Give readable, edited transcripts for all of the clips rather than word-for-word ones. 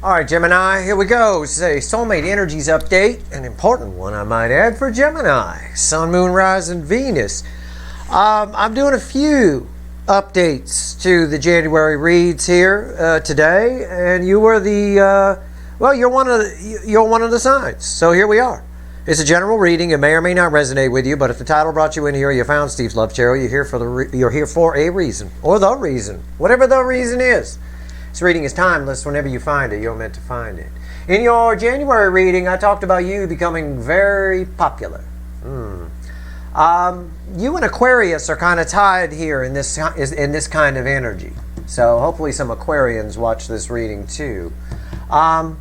All right, Gemini, here we go. This is a Soulmate Energies update, an important one, I might add, for Gemini. Sun, Moon, Rising, Venus. I'm doing a few updates to the January reads here today, and you were the you're one of the signs. So here we are. It's a general reading. It may or may not resonate with you, but if the title brought you in here, you found Steve's Love Tarot. You're here for a reason, or the reason, whatever the reason is. This reading is timeless. Whenever you find it, you're meant to find it. In your January reading, I talked about you becoming very popular. You and Aquarius are kind of tied here in this kind of energy. So hopefully some Aquarians watch this reading too. I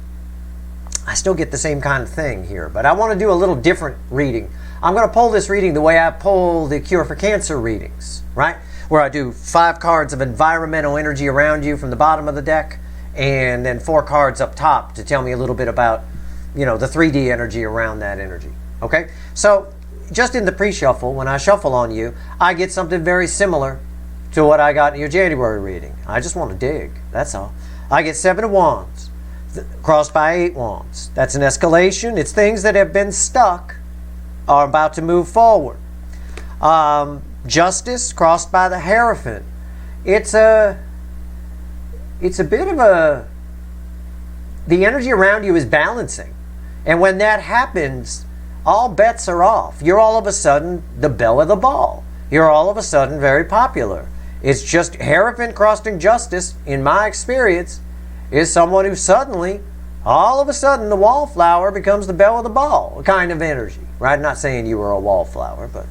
still get the same kind of thing here, but I want to do a little different reading. I'm going to pull this reading the way I pull the Cure for Cancer readings, right? Where I do 5 cards of environmental energy around you from the bottom of the deck, and then 4 cards up top to tell me a little bit about, the 3D energy around that energy. Okay? So, just in the pre-shuffle, when I shuffle on you, I get something very similar to what I got in your January reading. I just want to dig. That's all. I get 7 of Wands, crossed by 8 Wands. That's an escalation. It's things that have been stuck are about to move forward. Justice, crossed by the Hierophant. It's a bit of the energy around you is balancing. And when that happens, all bets are off. You're all of a sudden the belle of the ball. You're all of a sudden very popular. It's just Hierophant crossing Justice, in my experience, is someone who suddenly, all of a sudden, the wallflower becomes the belle of the ball kind of energy. Right? I'm not saying you were a wallflower, but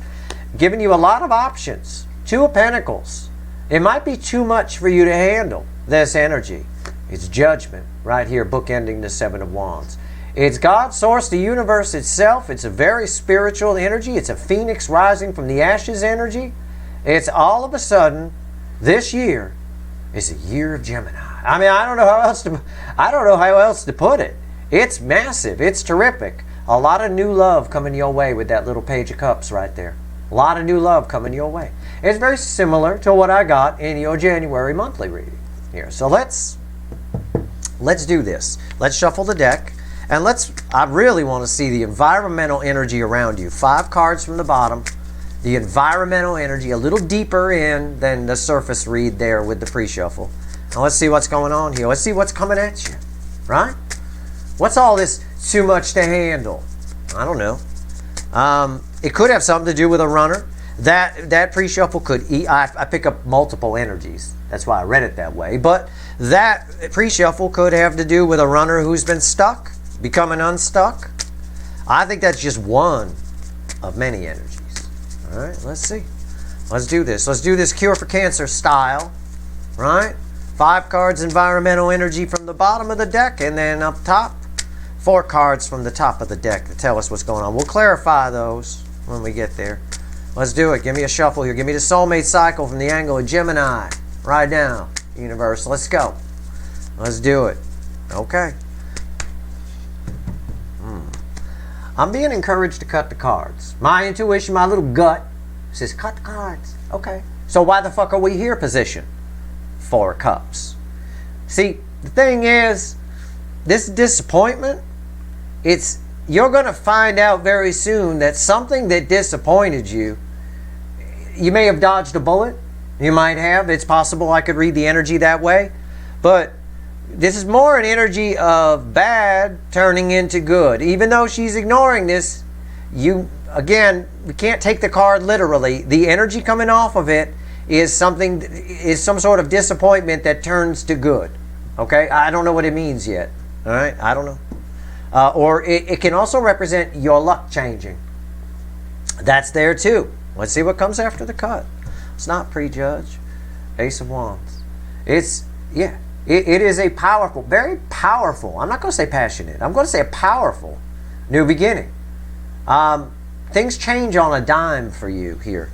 giving you a lot of options. 2 of Pentacles. It might be too much for you to handle, this energy. It's Judgment, right here, bookending the 7 of Wands. It's God, Source, the universe itself. It's a very spiritual energy. It's a phoenix rising from the ashes energy. It's all of a sudden, this year is a year of Gemini. I mean, I don't know how else to put it. It's massive. It's terrific. A lot of new love coming your way with that little Page of Cups right there. A lot of new love coming your way. It's very similar to what I got in your January monthly reading here. So let's do this. Let's shuffle the deck, and I really want to see the environmental energy around you. 5 cards from the bottom. The environmental energy a little deeper in than the surface read there with the pre-shuffle. Now let's see what's going on here. Let's see what's coming at you, right? What's all this too much to handle? I don't know. It could have something to do with a runner. That pre-shuffle could I pick up multiple energies. That's why I read it that way. But that pre-shuffle could have to do with a runner who's been stuck, becoming unstuck. I think that's just one of many energies. All right, let's see. Let's do this. Let's do this Cure for Cancer style, right? 5 cards environmental energy from the bottom of the deck, and then up top, 4 cards from the top of the deck to tell us what's going on. We'll clarify those when we get there. Let's do it. Give me a shuffle here. Give me the soulmate cycle from the angle of Gemini. Right now, universe. Let's go. Let's do it. Okay. I'm being encouraged to cut the cards. My intuition, my little gut says cut the cards. Okay. So why the fuck are we here position? 4 of Cups. See, the thing is, this disappointment, you're going to find out very soon that something that disappointed you, you may have dodged a bullet. You might have. It's possible I could read the energy that way. But this is more an energy of bad turning into good. Even though she's ignoring this, we can't take the card literally. The energy coming off of it is some sort of disappointment that turns to good. Okay? I don't know what it means yet. All right? I don't know. Or it can also represent your luck changing. That's there too. Let's see what comes after the cut. Let's not prejudge. Ace of Wands. It is a powerful, very powerful, I'm not going to say passionate, I'm going to say a powerful new beginning. Things change on a dime for you here.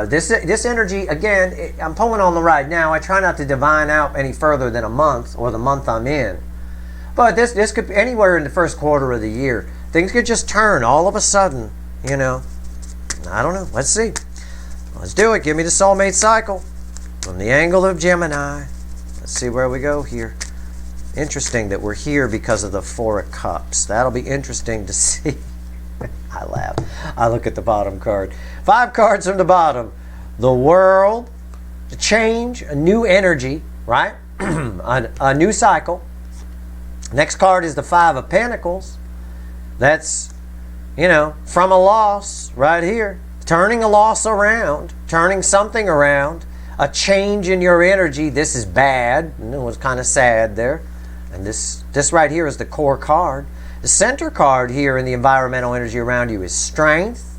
This energy, again, I'm pulling on the right now. I try not to divine out any further than a month or the month I'm in. But this could be anywhere in the first quarter of the year. Things could just turn all of a sudden, I don't know. Let's see. Let's do it. Give me the soulmate cycle from the angle of Gemini. Let's see where we go here. Interesting that we're here because of the Four of Cups. That'll be interesting to see. I laugh. I look at the bottom card. 5 cards from the bottom. The World, the change, a new energy, right? a new cycle. Next card is the 5 of Pentacles. That's, you know, from a loss right here. Turning a loss around, turning something around, a change in your energy. This is bad. It was kind of sad there. And this right here is the core card. The center card here in the environmental energy around you is strength.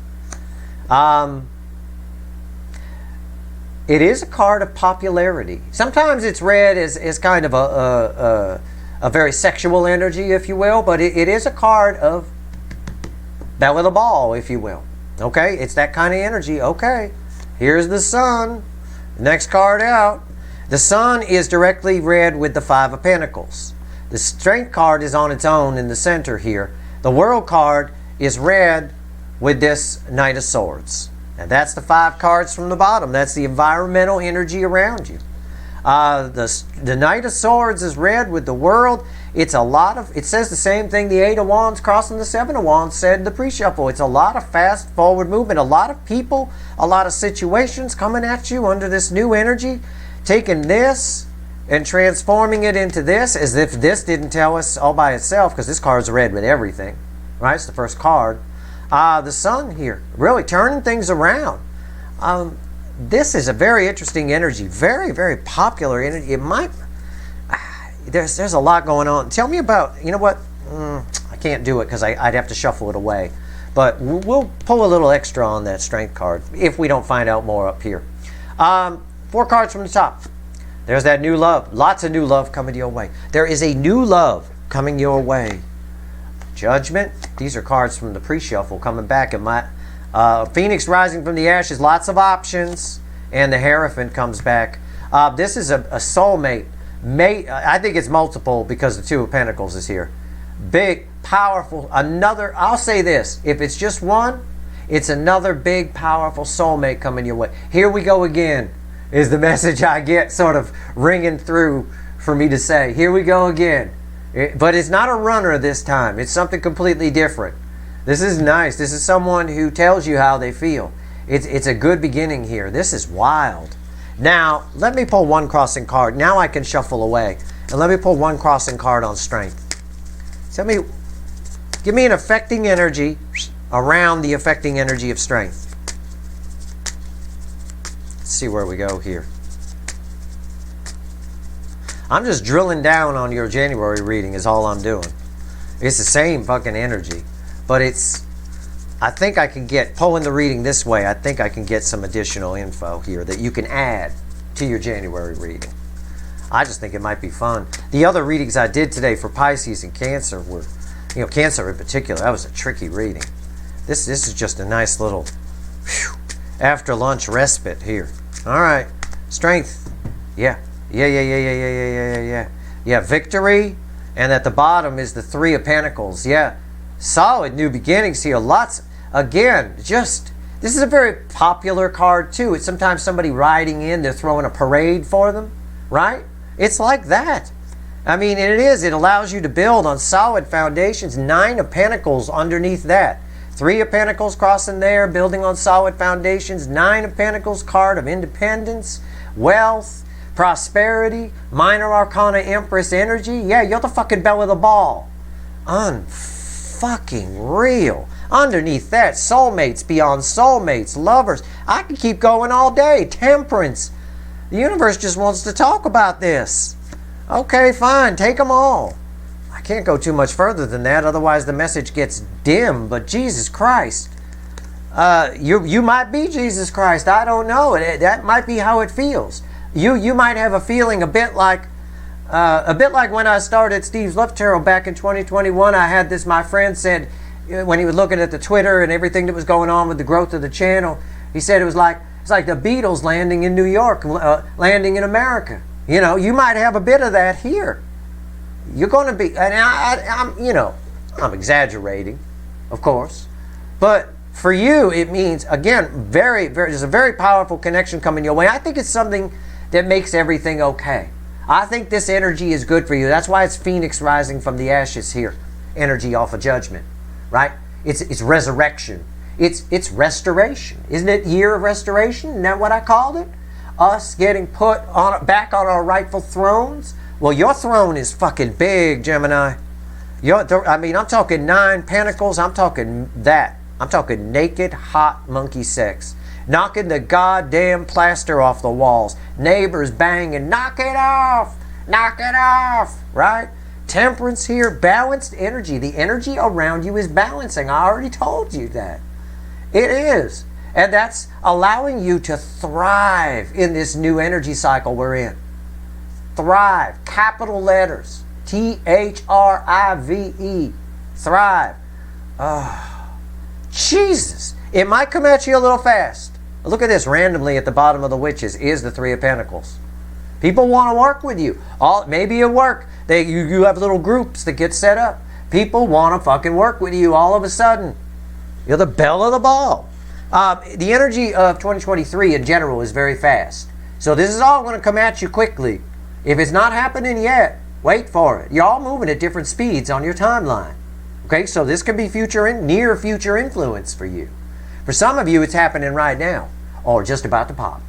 It is a card of popularity. Sometimes it's read as kind of a very sexual energy, if you will, but it is a card of belle of the ball, if you will. Okay, it's that kind of energy. Okay, here's the Sun. Next card out. The Sun is directly read with the 5 of Pentacles. The Strength card is on its own in the center here. The World card is read with this Knight of Swords. And that's the 5 cards from the bottom. That's the environmental energy around you. The Knight of Swords is read with the World. It's a lot of, it says the same thing the 8 of Wands crossing the 7 of Wands said in the pre-shuffle. It's a lot of fast forward movement, a lot of people, a lot of situations coming at you under this new energy, taking this and transforming it into this, as if this didn't tell us all by itself, because this card's read with everything, right? It's the first card. The Sun here, really turning things around. This is a very interesting energy, very, very popular energy. It might, there's a lot going on. Tell me about, you know what, I can't do it because I'd have to shuffle it away. But we'll pull a little extra on that Strength card if we don't find out more up here. 4 cards from the top. There's that new love. Lots of new love coming your way. There is a new love coming your way. Judgment. These are cards from the pre-shuffle coming back. And my Phoenix rising from the ashes. Lots of options. And the Hierophant comes back. This is a soulmate. I think it's multiple because the 2 of Pentacles is here. Big, powerful. Another. I'll say this. If it's just one, it's another big, powerful soulmate coming your way. Here we go again. Is the message I get sort of ringing through for me to say. Here we go again. But it's not a runner this time. It's something completely different. This is nice. This is someone who tells you how they feel. It's a good beginning here. This is wild. Now, let me pull one crossing card. Now I can shuffle away. And let me pull one crossing card on Strength. Give me an affecting energy around the affecting energy of Strength. See where we go here. I'm just drilling down on your January reading is all I'm doing. It's the same fucking energy, but I think I can get, pulling the reading this way, I think I can get some additional info here that you can add to your January reading. I just think it might be fun. The other readings I did today for Pisces and Cancer were, you know, Cancer in particular, that was a tricky reading. This is just a nice little after lunch respite here. All right, Strength. Yeah, victory. And at the bottom is the 3 of Pentacles. Yeah, solid new beginnings here. Lots, again, just, this is a very popular card too. It's sometimes somebody riding in, they're throwing a parade for them, right? It's like that. I mean, it allows you to build on solid foundations. 9 of Pentacles underneath that. 3 of Pentacles crossing there, building on solid foundations. 9 of Pentacles, card of independence, wealth, prosperity, minor arcana Empress energy. Yeah, you're the fucking belle of the ball. Unfucking real. Underneath that, soulmates beyond soulmates, lovers. I could keep going all day. Temperance. The universe just wants to talk about this. Okay, fine, take them all. I can't go too much further than that, otherwise the message gets dim. But Jesus Christ, you might be Jesus Christ. I don't know. That might be how it feels. You might have a feeling a bit like when I started Steve's Love Tarot back in 2021. I had this. My friend said when he was looking at the Twitter and everything that was going on with the growth of the channel, he said it's like the Beatles landing in New York, landing in America. You know, you might have a bit of that here. You're going to be, and I'm exaggerating, of course, but for you, it means, again, there's a very powerful connection coming your way. I think it's something that makes everything okay. I think this energy is good for you. That's why it's Phoenix rising from the ashes here. Energy off of Judgment, right? It's resurrection. It's restoration. Isn't it year of restoration? Isn't that what I called it? Us getting put on back on our rightful thrones. Well, your throne is fucking big, Gemini. I'm talking 9 pentacles. I'm talking that. I'm talking naked, hot monkey sex. Knocking the goddamn plaster off the walls. Neighbors banging, knock it off, right? Temperance here, balanced energy. The energy around you is balancing. I already told you that. It is. And that's allowing you to thrive in this new energy cycle we're in. Thrive. Capital letters. Thrive. Thrive. Oh, Jesus. It might come at you a little fast. Look at this. Randomly at the bottom of the Witches is the 3 of Pentacles. People want to work with you. Maybe at work, you have little groups that get set up. People want to fucking work with you all of a sudden. You're the belle of the ball. The energy of 2023 in general is very fast. So this is all going to come at you quickly. If it's not happening yet, wait for it. You're all moving at different speeds on your timeline. Okay, so this could be near future influence for you. For some of you, it's happening right now, or just about to pop.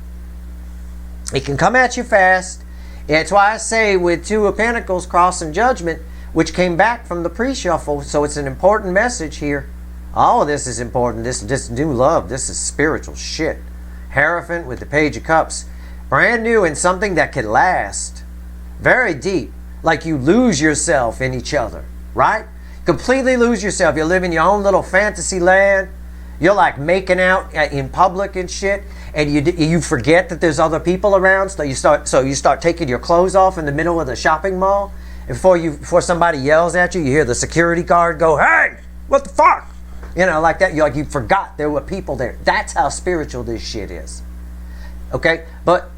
It can come at you fast. That's why I say with 2 of Pentacles crossing Judgment, which came back from the pre-shuffle, so it's an important message here. All of this is important. This new love, this is spiritual shit. Hierophant with the Page of Cups. Brand new and something that can last. Very deep. Like you lose yourself in each other, right? Completely lose yourself. You live in your own little fantasy land. You're like making out in public and shit, and you forget that there's other people around. So you start taking your clothes off in the middle of the shopping mall. And before somebody yells at you, you hear the security guard go, "Hey, what the fuck?" You know, like that. You forgot there were people there. That's how spiritual this shit is. Okay, but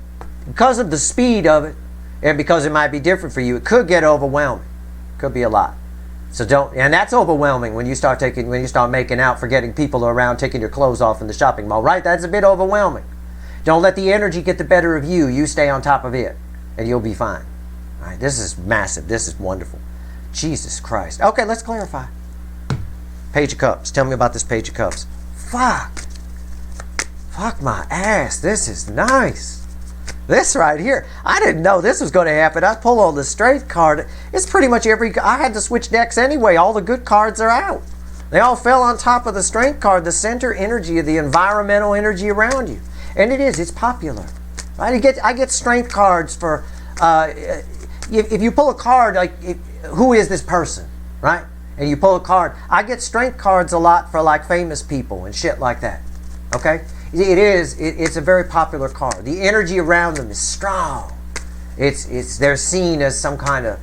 because of the speed of it, and because it might be different for you, it could get overwhelming. Could be a lot. So and that's overwhelming when you start making out, forgetting people are around, taking your clothes off in the shopping mall, right? That's a bit overwhelming. Don't let the energy get the better of you. You stay on top of it, and you'll be fine. All right, this is massive. This is wonderful. Jesus Christ. Okay, let's clarify. Page of Cups. Tell me about this Page of Cups. Fuck my ass. This is nice. This right here, I didn't know this was going to happen. I pull on the Strength card. It's pretty much I had to switch decks anyway. All the good cards are out. They all fell on top of the Strength card, the center energy of the environmental energy around you. And it's popular. Right? I get Strength cards for, if you pull a card, like, who is this person? Right? And you pull a card. I get Strength cards a lot for like famous people and shit like that. Okay? It's a very popular card. The energy around them is strong. They're seen as some kind of,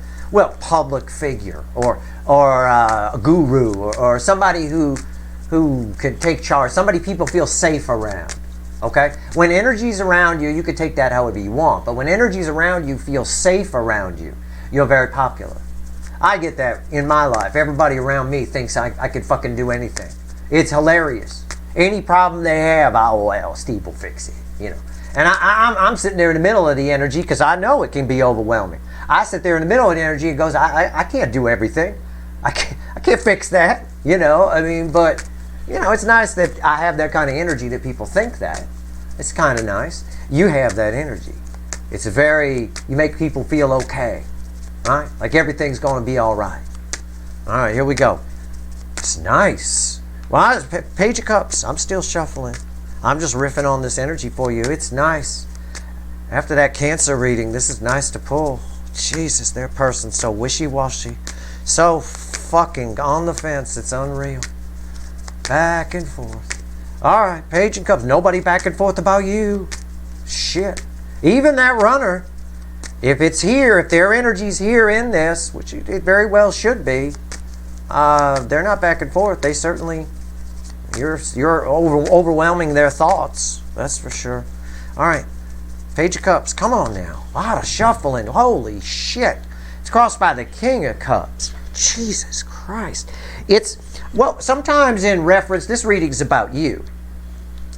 public figure or a guru or somebody who can take charge. Somebody people feel safe around. Okay? When energy's around you, you can take that however you want. But when energy's around you, feel safe around you, you're very popular. I get that in my life. Everybody around me thinks I could fucking do anything. It's hilarious. Any problem they have, Steve will fix it, you know. And I'm sitting there in the middle of the energy because I know it can be overwhelming. I sit there in the middle of the energy and goes, I can't do everything. I can't fix that, you know. I mean, but, you know, it's nice that I have that kind of energy that people think that. It's kind of nice. You have that energy. You make people feel okay, right? Like everything's going to be all right. All right, here we go. It's nice. Well, Page of Cups. I'm still shuffling. I'm just riffing on this energy for you. It's nice. After that Cancer reading, this is nice to pull. Jesus, their person's so wishy-washy. So fucking on the fence. It's unreal. Back and forth. All right, Page of Cups. Nobody back and forth about you. Shit. Even that runner, if it's here, if their energy's here in this, which it very well should be, they're not back and forth. They certainly... You're overwhelming their thoughts. That's for sure. All right. Page of Cups. Come on now. A lot of shuffling. Holy shit. It's crossed by the King of Cups. Jesus Christ. Sometimes in reference, this reading's about you.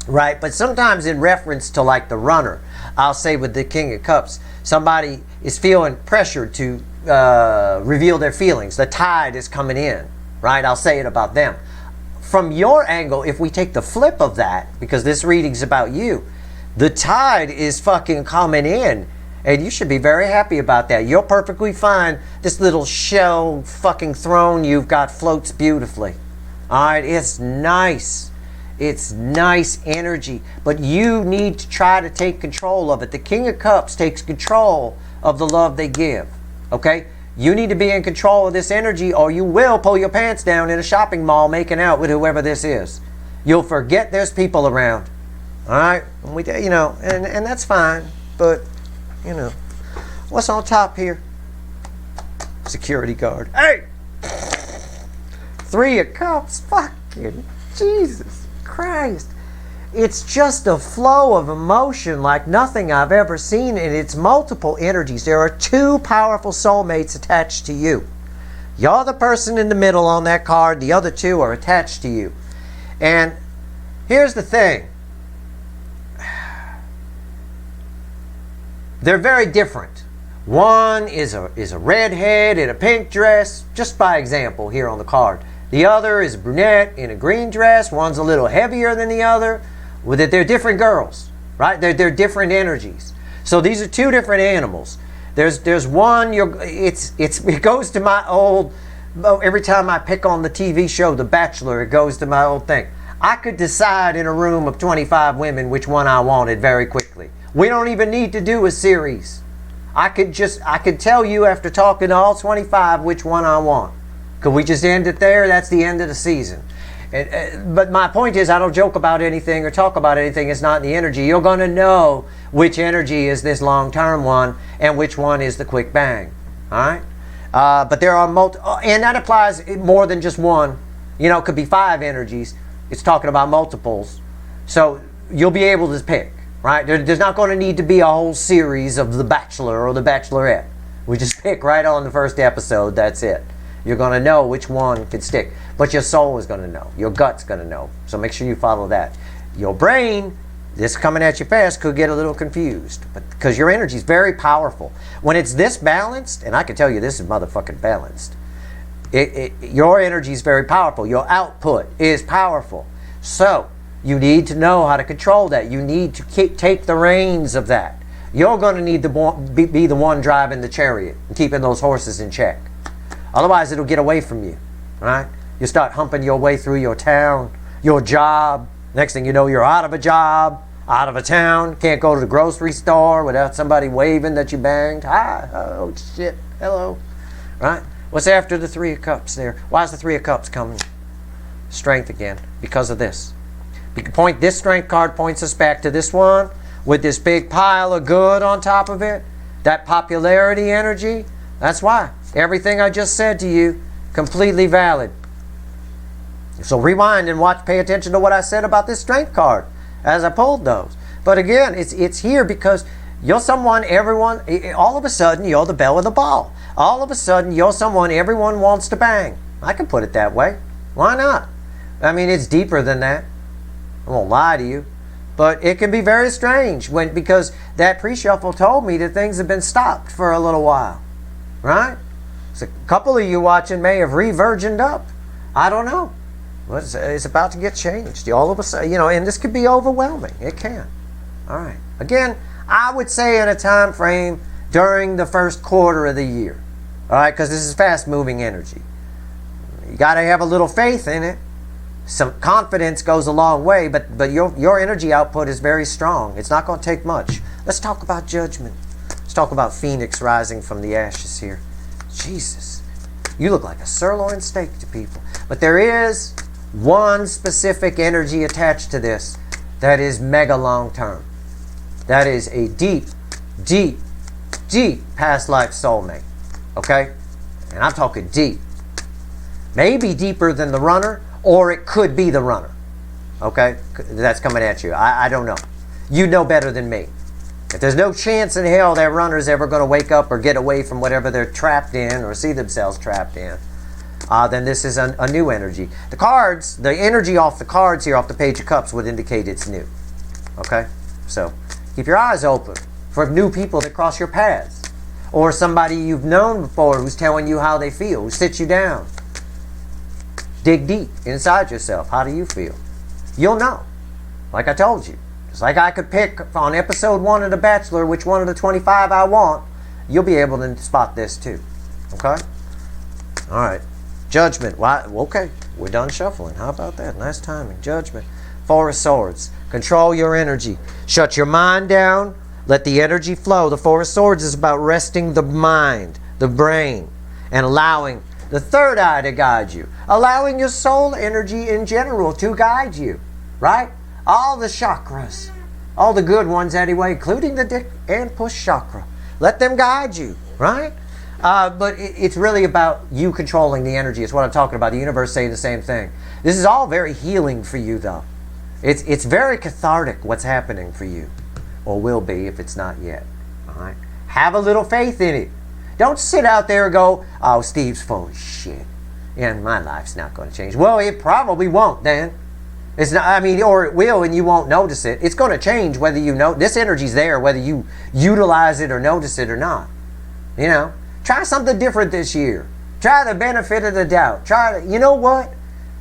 Right? But sometimes in reference to like the runner. I'll say with the King of Cups, somebody is feeling pressured to reveal their feelings. The tide is coming in, right? I'll say it about them. From your angle, if we take the flip of that, because this reading's about you, the tide is fucking coming in, and you should be very happy about that. You're perfectly fine. This little shell fucking throne you've got floats beautifully. All right, it's nice. It's nice energy, but you need to try to take control of it. The King of Cups takes control of the love they give, okay? You need to be in control of this energy, or you will pull your pants down in a shopping mall making out with whoever this is. You'll forget there's people around. All right? You know, and that's fine. But, you know, what's on top here? Security guard. Hey! 3 of Cups. Fucking Jesus Christ. It's just a flow of emotion like nothing I've ever seen, and it's multiple energies. There are 2 powerful soulmates attached to you. You're the person in the middle on that card. The other 2 are attached to you. And here's the thing. They're very different. One is a redhead in a pink dress, just by example here on the card. The other is a brunette in a green dress. One's a little heavier than the other. They're different girls, right? They're different energies. So these are 2 different animals. There's one. It goes to my old. Every time I pick on the TV show The Bachelor, it goes to my old thing. I could decide in a room of 25 women which one I wanted very quickly. We don't even need to do a series. I could tell you after talking to all 25 which one I want. Could we just end it there? That's the end of the season. But my point is, I don't joke about anything or talk about anything. It's not in the energy. You're going to know which energy is this long-term one and which one is the quick bang. All right? But there are and that applies more than just one. You know, it could be 5 energies. It's talking about multiples. So you'll be able to pick, right? There's not going to need to be a whole series of The Bachelor or The Bachelorette. We just pick right on the first episode. That's it. You're going to know which one could stick. But your soul is going to know. Your gut's going to know. So make sure you follow that. Your brain, this coming at you fast, could get a little confused. But because your energy is very powerful. When it's this balanced, and I can tell you this is motherfucking balanced, your energy is very powerful. Your output is powerful. So you need to know how to control that. You need to take the reins of that. You're going to need to be the one driving the chariot and keeping those horses in check. Otherwise, it'll get away from you, right? You start humping your way through your town, your job. Next thing you know, you're out of a job, out of a town. Can't go to the grocery store without somebody waving that you banged. Hi, oh shit, hello, right? What's after the 3 of Cups there? Why is the 3 of Cups coming? Strength again, because of this. This strength card points us back to this one with this big pile of good on top of it. That popularity energy. That's why. Everything I just said to you, completely valid. So rewind and pay attention to what I said about this strength card as I pulled those. But again, it's here because you're someone all of a sudden, you're the belle of the ball. All of a sudden, you're someone everyone wants to bang. I can put it that way. Why not? I mean, it's deeper than that. I won't lie to you. But it can be very strange because that pre-shuffle told me that things have been stopped for a little while. Right? So a couple of you watching may have re-virgined up. I don't know. It's about to get changed. All of a sudden, and this could be overwhelming. It can. All right. Again, I would say in a time frame during the first quarter of the year. All right, because this is fast-moving energy. You got to have a little faith in it. Some confidence goes a long way, but your energy output is very strong. It's not going to take much. Let's talk about judgment. Let's talk about Phoenix rising from the ashes here. Jesus, you look like a sirloin steak to people. But there is one specific energy attached to this that is mega long-term. That is a deep, deep, deep past life soulmate. Okay? And I'm talking deep. Maybe deeper than the runner, or it could be the runner. Okay? That's coming at you. I don't know. You know better than me. If there's no chance in hell that runner's ever going to wake up or get away from whatever they're trapped in or see themselves trapped in, then this is a new energy. The energy off the cards here, off the Page of Cups, would indicate it's new. Okay? So Keep your eyes open for new people that cross your paths. Or somebody you've known before who's telling you how they feel, who sits you down. Dig deep inside yourself. How do you feel? You'll know. Like I told you. Just like I could pick on episode 1 of The Bachelor which one of the 25 I want, you'll be able to spot this too. Okay? Alright. Judgment. Why? Okay. We're done shuffling. How about that? Nice timing. Judgment. Four of Swords. Control your energy. Shut your mind down. Let the energy flow. The Four of Swords is about resting the mind, the brain, and allowing the third eye to guide you. Allowing your soul energy in general to guide you. Right? All the chakras. All the good ones anyway, including the dick and push chakra. Let them guide you. Right? But it's really about you controlling the energy. It's what I'm talking about. The universe saying the same thing. This is all very healing for you, though. It's very cathartic what's happening for you. Or will be if it's not yet. All right? Have a little faith in it. Don't sit out there and go, oh, Steve's full of shit. And my life's not going to change. Well, it probably won't then. It's not, I mean, or it will and you won't notice it. It's going to change whether you know. This energy's there whether you utilize it or notice it or not. You know? Try something different this year. Try the benefit of the doubt. You know what?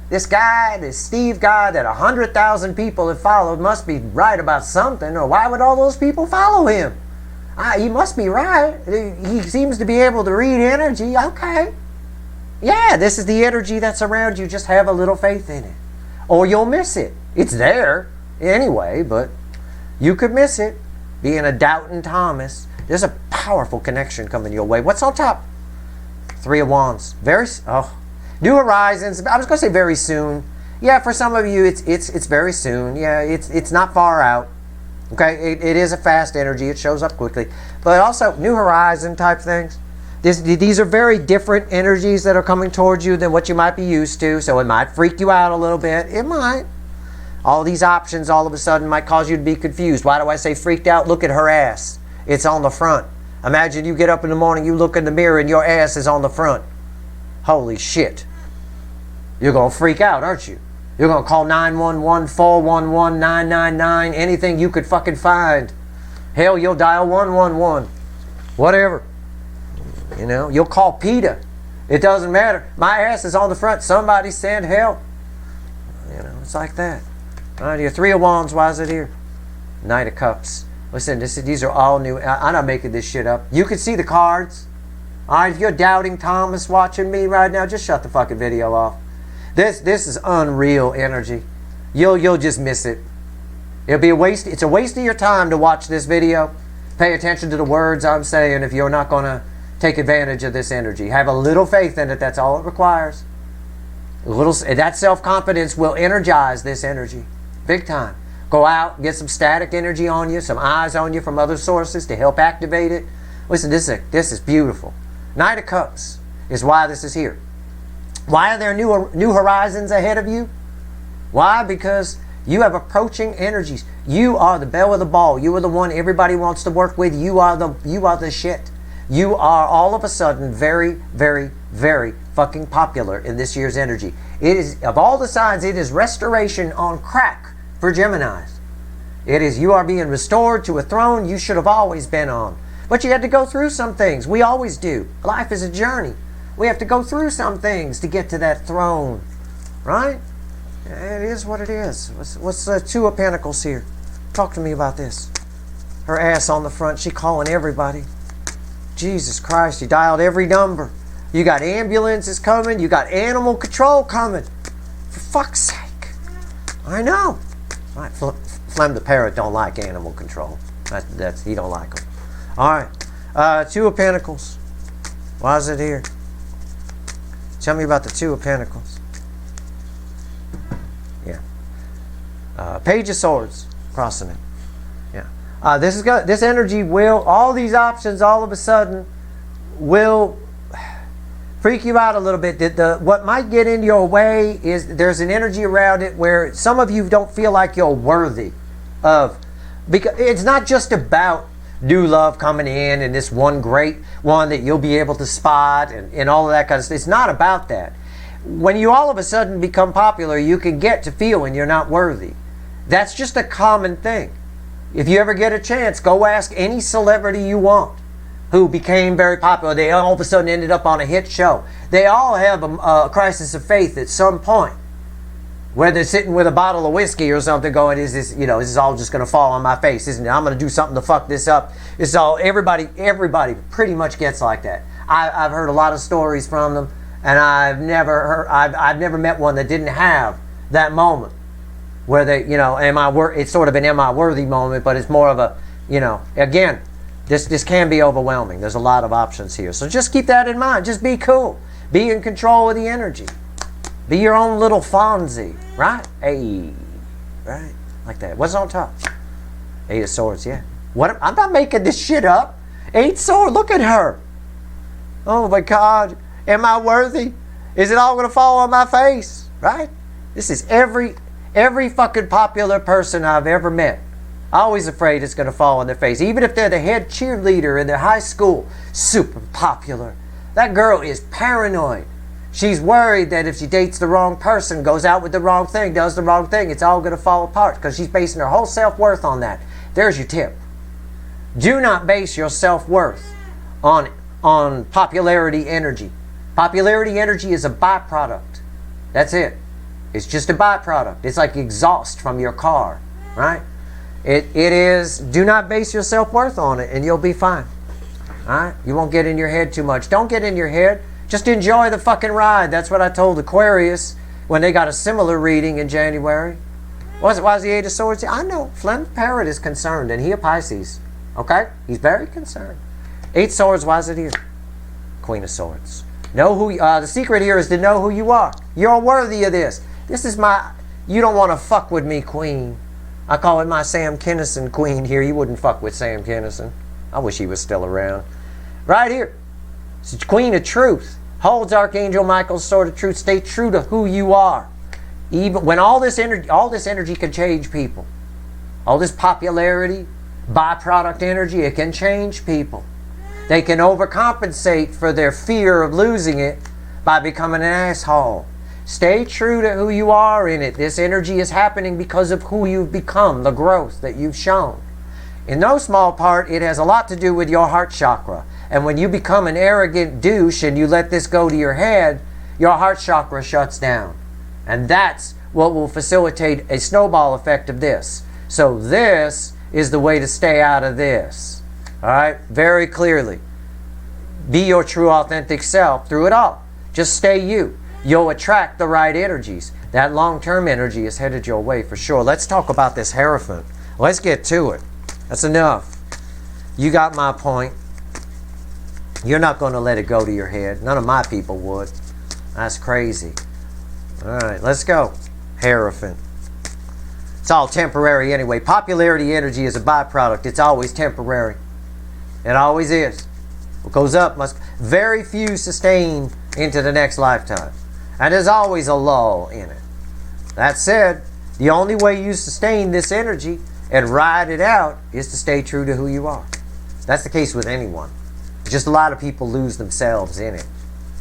This guy, this Steve guy that 100,000 people have followed must be right about something, or why would all those people follow him? He must be right. He seems to be able to read energy. Okay. Yeah, this is the energy that's around you. Just have a little faith in it. Or you'll miss it. It's there anyway, but you could miss it. Being a doubting Thomas. There's a powerful connection coming your way. What's on top? Three of Wands. New horizons. I was going to say very soon. Yeah, for some of you, it's very soon. Yeah, it's not far out. Okay, it is a fast energy. It shows up quickly. But also, new horizon type things. These are very different energies that are coming towards you than what you might be used to. So it might freak you out a little bit. It might. All these options all of a sudden might cause you to be confused. Why do I say freaked out? Look at her ass. It's on the front. Imagine you get up in the morning, you look in the mirror, and your ass is on the front. Holy shit. You're going to freak out, aren't you? You're going to call 911, 411, 999, anything you could fucking find. Hell, you'll dial 111. Whatever. You know, you'll call PETA. It doesn't matter. My ass is on the front. Somebody send help. You know, it's like that. All right, your Three of Wands, why is it here? Knight of Cups. Listen, these are all new. I'm not making this shit up. You can see the cards. All right, if you're doubting Thomas watching me right now, just shut the fucking video off. This is unreal energy. You'll just miss it. It'll be a waste. It's a waste of your time to watch this video. Pay attention to the words I'm saying if you're not going to take advantage of this energy. Have a little faith in it. That's all it requires. That self-confidence will energize this energy. Big time. Go out, get some static energy on you, some eyes on you from other sources to help activate it. Listen, this is beautiful. Knight of Cups is why this is here. Why are there new horizons ahead of you? Why? Because you have approaching energies. You are the belle of the ball. You are the one everybody wants to work with. You are the shit. You are all of a sudden very, very, very fucking popular in this year's energy. It is, of all the signs, it is restoration on crack for Geminis. It is, you are being restored to a throne you should have always been on. But you had to go through some things. We always do. Life is a journey. We have to go through some things to get to that throne. Right? It is what it is. What's Two of Pentacles here? Talk to me about this. Her ass on the front. She calling everybody. Jesus Christ. You dialed every number. You got ambulances coming. You got animal control coming. For fuck's sake. I know. Right. Flem the Parrot don't like animal control. He don't like them. All right. Two of Pentacles. Why is it here? Tell me about the Two of Pentacles. Yeah. Page of Swords. Crossing it. Yeah. This energy will, all these options all of a sudden will freak you out a little bit. What might get in your way is there's an energy around it where some of you don't feel like you're worthy of, because it's not just about new love coming in and this one great one that you'll be able to spot and all of that kind of stuff. It's not about that. When you all of a sudden become popular, you can get to feeling you're not worthy. That's just a common thing. If you ever get a chance, go ask any celebrity you want who became very popular. They all of a sudden ended up on a hit show. They all have a crisis of faith at some point, where they're sitting with a bottle of whiskey or something going, is this, is this all just going to fall on my face, isn't it? I'm going to do something to fuck this up. It's all, everybody pretty much gets like that. I've heard a lot of stories from them, and I've never met one that didn't have that moment where they, it's sort of an am I worthy moment, but it's more of a, again, this can be overwhelming. There's a lot of options here. So just keep that in mind. Just be cool. Be in control of the energy. Be your own little Fonzie, right? Hey, right? Like that. What's on top? 8 of Swords, yeah. What? I'm not making this shit up. 8 Swords, look at her. Oh my God. Am I worthy? Is it all going to fall on my face? Right? This is every fucking popular person I've ever met. Always afraid it's going to fall on their face. Even if they're the head cheerleader in their high school. Super popular. That girl is paranoid. She's worried that if she dates the wrong person, goes out with the wrong thing, does the wrong thing, it's all going to fall apart because she's basing her whole self-worth on that. There's your tip. Do not base your self-worth on popularity energy. Popularity energy is a byproduct. That's it. It's just a byproduct. It's like exhaust from your car, right? It is, do not base your self-worth on it and you'll be fine. All right? You won't get in your head too much. Don't get in your head. Just enjoy the fucking ride. That's what I told Aquarius when they got a similar reading in January. Why is the 8 of Swords? I know. Flem Parrot is concerned, and he a Pisces. Okay? He's very concerned. 8 Swords, why is it here? Queen of Swords. Know who the secret here is to know who you are. You're worthy of this. This is my, you don't want to fuck with me, queen. I call it my Sam Kinison queen here. You wouldn't fuck with Sam Kinison. I wish he was still around. Right here. It's Queen of Truth. Holds Archangel Michael's sword of truth. Stay true to who you are. Even when all this energy can change people. All this popularity, byproduct energy, it can change people. They can overcompensate for their fear of losing it by becoming an asshole. Stay true to who you are in it. This energy is happening because of who you've become, the growth that you've shown. In no small part, it has a lot to do with your heart chakra. And when you become an arrogant douche and you let this go to your head, your heart chakra shuts down. And that's what will facilitate a snowball effect of this. So this is the way to stay out of this. All right? Very clearly. Be your true authentic self through it all. Just stay you. You'll attract the right energies. That long-term energy is headed your way for sure. Let's talk about this Hierophant. Let's get to it. That's enough. You got my point. You're not going to let it go to your head. None of my people would. That's crazy. All right, let's go. Hierophant. It's all temporary anyway. Popularity energy is a byproduct. It's always temporary. It always is. What goes up must... Very few sustain into the next lifetime. And there's always a lull in it. That said, the only way you sustain this energy and ride it out is to stay true to who you are. That's the case with anyone. Just a lot of people lose themselves in it.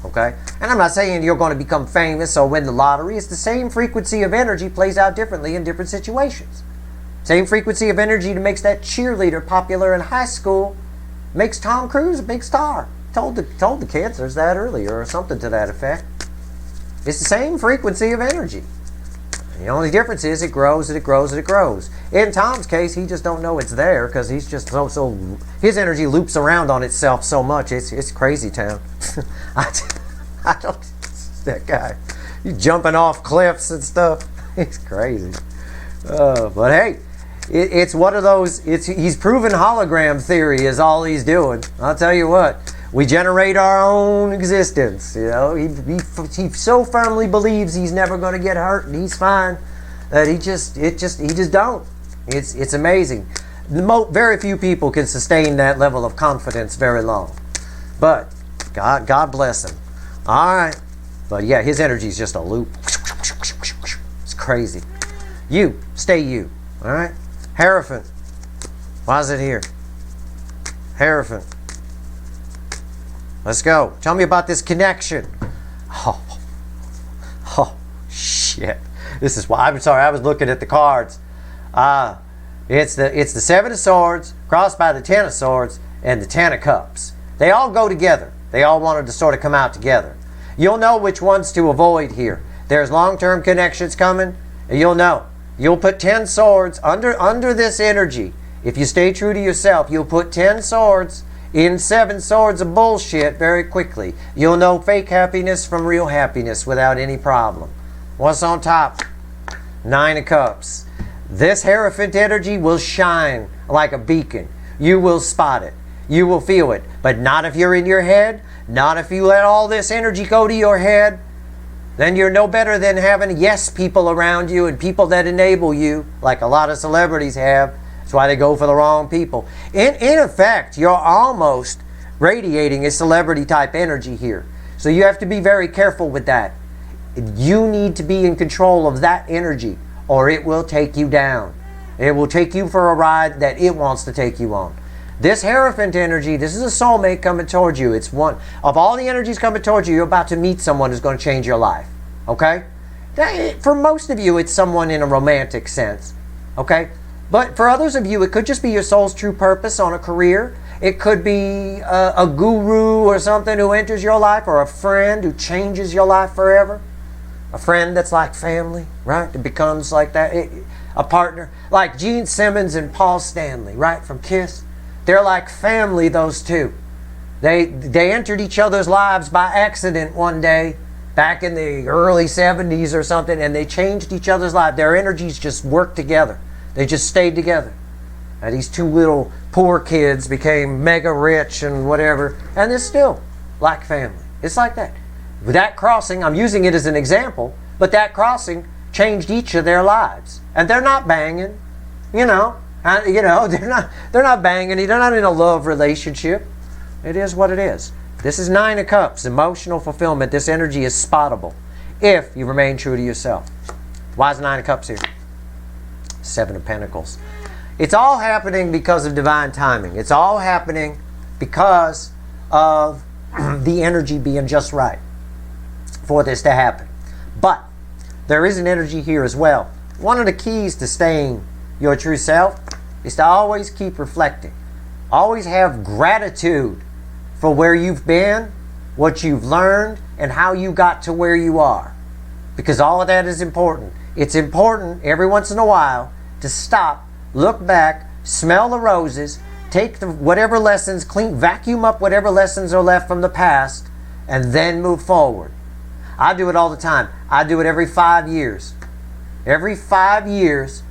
Okay? And I'm not saying you're going to become famous or win the lottery. It's the same frequency of energy plays out differently in different situations. Same frequency of energy that makes that cheerleader popular in high school makes Tom Cruise a big star. Told the cancers that earlier or something to that effect. It's the same frequency of energy. The only difference is it grows and it grows and it grows. In Tom's case, he just don't know it's there because he's just so his energy loops around on itself so much. It's crazy town. I don't, that guy, he's jumping off cliffs and stuff. He's crazy. But hey, it's one of those. He's proven hologram theory is all he's doing. I'll tell you what. We generate our own existence. You know, he so firmly believes he's never going to get hurt and he's fine that he just don't. It's amazing. Very few people can sustain that level of confidence very long. But God bless him. All right. But yeah, his energy is just a loop. It's crazy. You stay you. All right. Hierophant. Why is it here? Hierophant. Let's go. Tell me about this connection. Oh, shit. This is why. I'm sorry. I was looking at the cards. It's the Seven of Swords crossed by the Ten of Swords and the Ten of Cups. They all go together. They all wanted to sort of come out together. You'll know which ones to avoid here. There's long-term connections coming, and you'll know. You'll put 10 swords under this energy. If you stay true to yourself, you'll put 10 swords in 7 swords of bullshit very quickly. You'll know fake happiness from real happiness without any problem. What's on top? 9 of Cups. This Hierophant energy will shine like a beacon. You will spot it. You will feel it. But not if you're in your head. Not if you let all this energy go to your head. Then you're no better than having yes people around you and people that enable you, like a lot of celebrities have. That's why they go for the wrong people. In effect, you're almost radiating a celebrity type energy here. So you have to be very careful with that. You need to be in control of that energy, or it will take you down. It will take you for a ride that it wants to take you on. This Hierophant energy, this is a soulmate coming towards you. It's one of all the energies coming towards you. You're about to meet someone who's going to change your life. Okay? For most of you, it's someone in a romantic sense. Okay? But for others of you, it could just be your soul's true purpose on a career. It could be a guru or something who enters your life, or a friend who changes your life forever. A friend that's like family, right? It becomes like that. A partner. Like Gene Simmons and Paul Stanley, right? From Kiss. They're like family, those two. They entered each other's lives by accident one day back in the early 70s or something, and they changed each other's lives. Their energies just worked together. They just stayed together. And these two little poor kids became mega rich and whatever, and they're still like family. It's like that. With that crossing, I'm using it as an example, but that crossing changed each of their lives. And they're not banging, they're not banging. They're not in a love relationship. It is what it is. This is 9 of Cups, emotional fulfillment. This energy is spottable if you remain true to yourself. Why is 9 of Cups here? 7 of Pentacles. It's all happening because of divine timing. It's all happening because of the energy being just right for this to happen. But there is an energy here as well. One of the keys to staying your true self is to always keep reflecting. Always have gratitude for where you've been, what you've learned, and how you got to where you are. Because all of that is important. It's important every once in a while to stop, look back, smell the roses, take whatever lessons, vacuum up whatever lessons are left from the past, and then move forward. I do it all the time. I do it every 5 years. Every 5 years,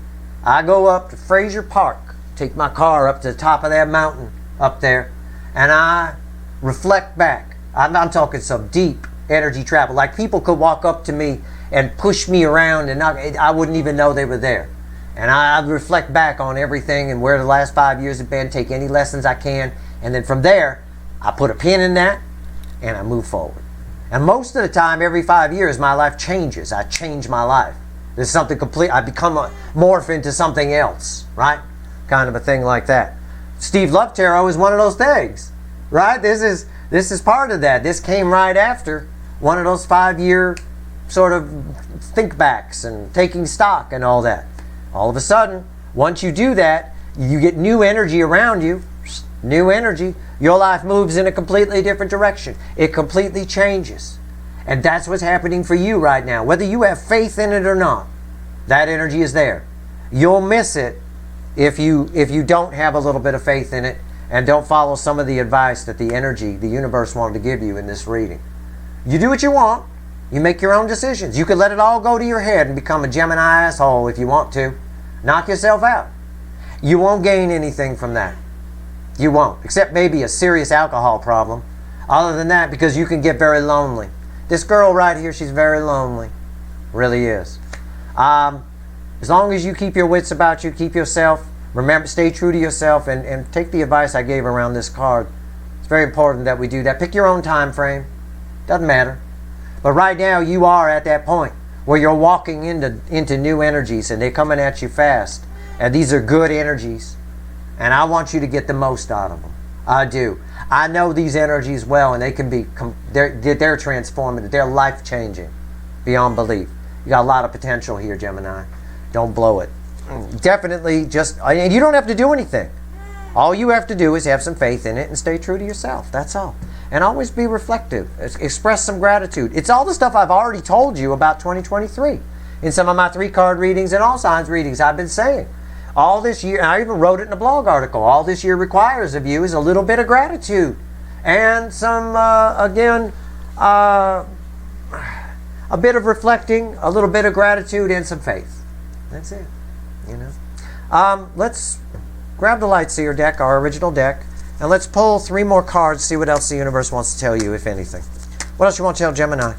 I go up to Fraser Park, take my car up to the top of that mountain up there, and I reflect back. I'm talking some deep energy travel. Like people could walk up to me and push me around, and I wouldn't even know they were there. And I reflect back on everything and where the last 5 years have been, take any lessons I can, and then from there, I put a pin in that, and I move forward. And most of the time, every 5 years, my life changes. I change my life. There's something complete. I become morph into something else, right? Kind of a thing like that. Steve Love Tarot is one of those things, right? This is part of that. This came right after one of those 5-year sort of think backs and taking stock and all that. All of a sudden, once you do that, you get new energy around you. New energy. Your life moves in a completely different direction. It completely changes. And that's what's happening for you right now. Whether you have faith in it or not, that energy is there. You'll miss it if you don't have a little bit of faith in it and don't follow some of the advice that the energy, the universe wanted to give you in this reading. You do what you want. You make your own decisions. You could let it all go to your head and become a Gemini asshole if you want to. Knock yourself out. You won't gain anything from that. You won't. Except maybe a serious alcohol problem. Other than that, because you can get very lonely. This girl right here, she's very lonely. Really is. As long as you keep your wits about you, keep yourself, remember, stay true to yourself, and take the advice I gave around this card. It's very important that we do that. Pick your own time frame. Doesn't matter. But right now, you are at that point where you're walking into new energies, and they're coming at you fast. And these are good energies. And I want you to get the most out of them. I do. I know these energies well, and they can be, they're transformative. They're life-changing beyond belief. You got a lot of potential here, Gemini. Don't blow it. definitely just, and you don't have to do anything. All you have to do is have some faith in it and stay true to yourself. That's all. And always be reflective. Express some gratitude. It's all the stuff I've already told you about 2023. In some of my 3-card readings and all signs readings, I've been saying. All this year, and I even wrote it in a blog article, all this year requires of you is a little bit of gratitude. And some, a bit of reflecting, a little bit of gratitude, and some faith. That's it. You know. Let's grab the Light Seer deck, our original deck, and let's pull 3 more cards, see what else the universe wants to tell you, if anything. What else you want to tell Gemini?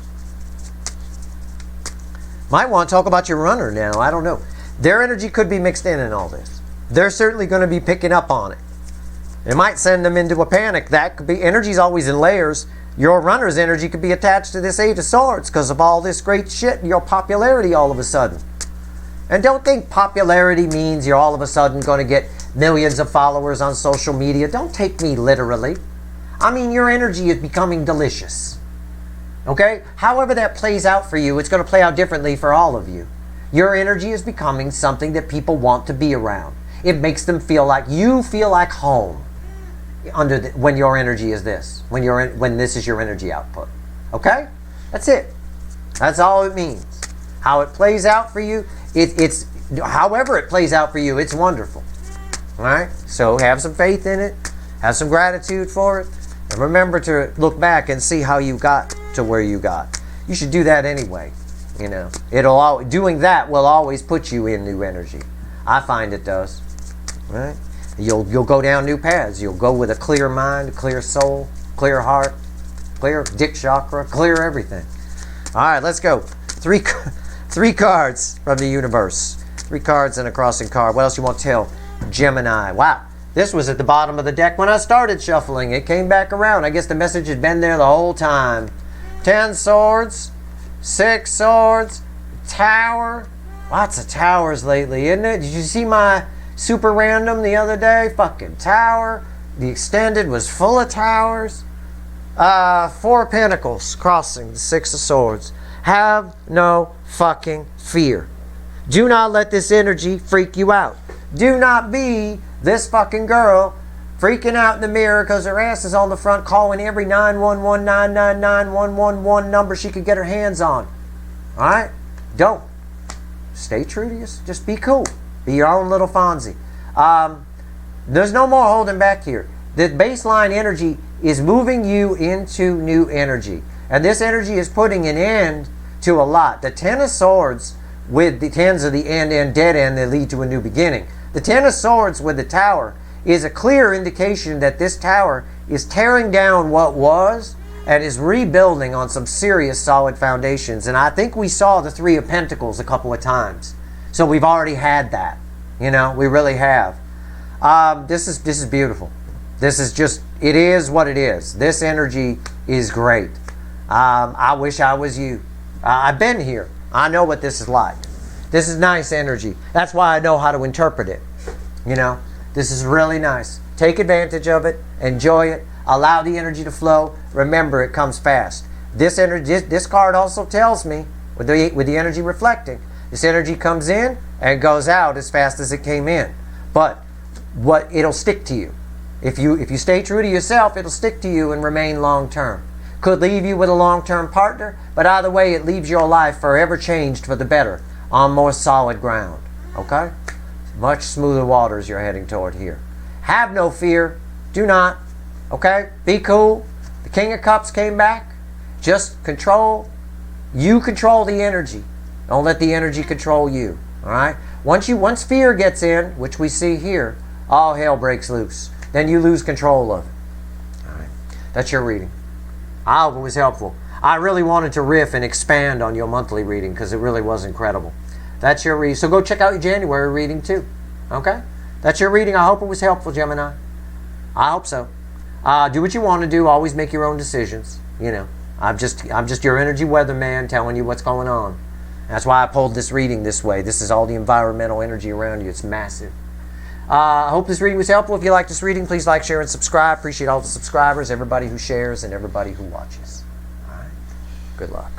Might want to talk about your runner now. I don't know. Their energy could be mixed in all this. They're certainly going to be picking up on it. It might send them into a panic. That could be, energy's always in layers. Your runner's energy could be attached to this 8 of Swords because of all this great shit and your popularity all of a sudden. And don't think popularity means you're all of a sudden going to get millions of followers on social media. Don't take me literally. I mean, your energy is becoming delicious. Okay? However that plays out for you, it's going to play out differently for all of you. Your energy is becoming something that people want to be around. It makes them feel like you feel like home when your energy is this. When this is your energy output. Okay? That's it. That's all it means. How it plays out for you, it's however it plays out for you, it's wonderful. All right? So have some faith in it. Have some gratitude for it. And remember to look back and see how you got to where you got. You should do that anyway. You know, doing that will always put you in new energy. I find it does. Right? You'll go down new paths. You'll go with a clear mind, a clear soul, clear heart, clear dick chakra, clear everything. All right, let's go. 3 cards from the universe. 3 cards and a crossing card. What else you want to tell Gemini? Wow. This was at the bottom of the deck when I started shuffling. It came back around. I guess the message had been there the whole time. 10 swords, 6 swords, tower. Lots of towers lately, isn't it? Did you see my super random the other day? Fucking tower. The extended was full of towers. 4 pentacles crossing the 6 of swords. Have no fucking fear. Do not let this energy freak you out. Do not be this fucking girl freaking out in the mirror because her ass is on the front calling every 911, 999, 111 number she could get her hands on. Alright? Don't. Stay true to you. Just be cool. Be your own little Fonzie. There's no more holding back here. The baseline energy is moving you into new energy. And this energy is putting an end to a lot. The 10 of Swords with the 10s of the end and dead end that lead to a new beginning. The 10 of Swords with the tower is a clear indication that this tower is tearing down what was and is rebuilding on some serious solid foundations. And I think we saw the 3 of Pentacles a couple of times. So we've already had that. You know, we really have. This is beautiful. This is just, it is what it is. This energy is great. I wish I was you. I've been here. I know what this is like. This is nice energy. That's why I know how to interpret it. You know, this is really nice. Take advantage of it. Enjoy it. Allow the energy to flow. Remember, it comes fast. This energy, this card also tells me, with the energy reflecting, this energy comes in and goes out as fast as it came in. But it'll stick to you. If you stay true to yourself, it'll stick to you and remain long term. Could leave you with a long-term partner, but either way, it leaves your life forever changed for the better, on more solid ground. Okay? Much smoother waters you're heading toward here. Have no fear. Do not. Okay? Be cool. The King of Cups came back. Just control. You control the energy. Don't let the energy control you. All right? Once fear gets in, which we see here, all hell breaks loose. Then you lose control of it. All right? That's your reading. I hope it was helpful. I really wanted to riff and expand on your monthly reading because it really was incredible. That's your reading. So go check out your January reading too. Okay? That's your reading. I hope it was helpful, Gemini. I hope so. Do what you want to do. Always make your own decisions. You know, I'm just your energy weatherman telling you what's going on. That's why I pulled this reading this way. This is all the environmental energy around you. It's massive. I hope this reading was helpful. If you like this reading, please like, share, and subscribe. Appreciate all the subscribers, everybody who shares, and everybody who watches. All right. Good luck.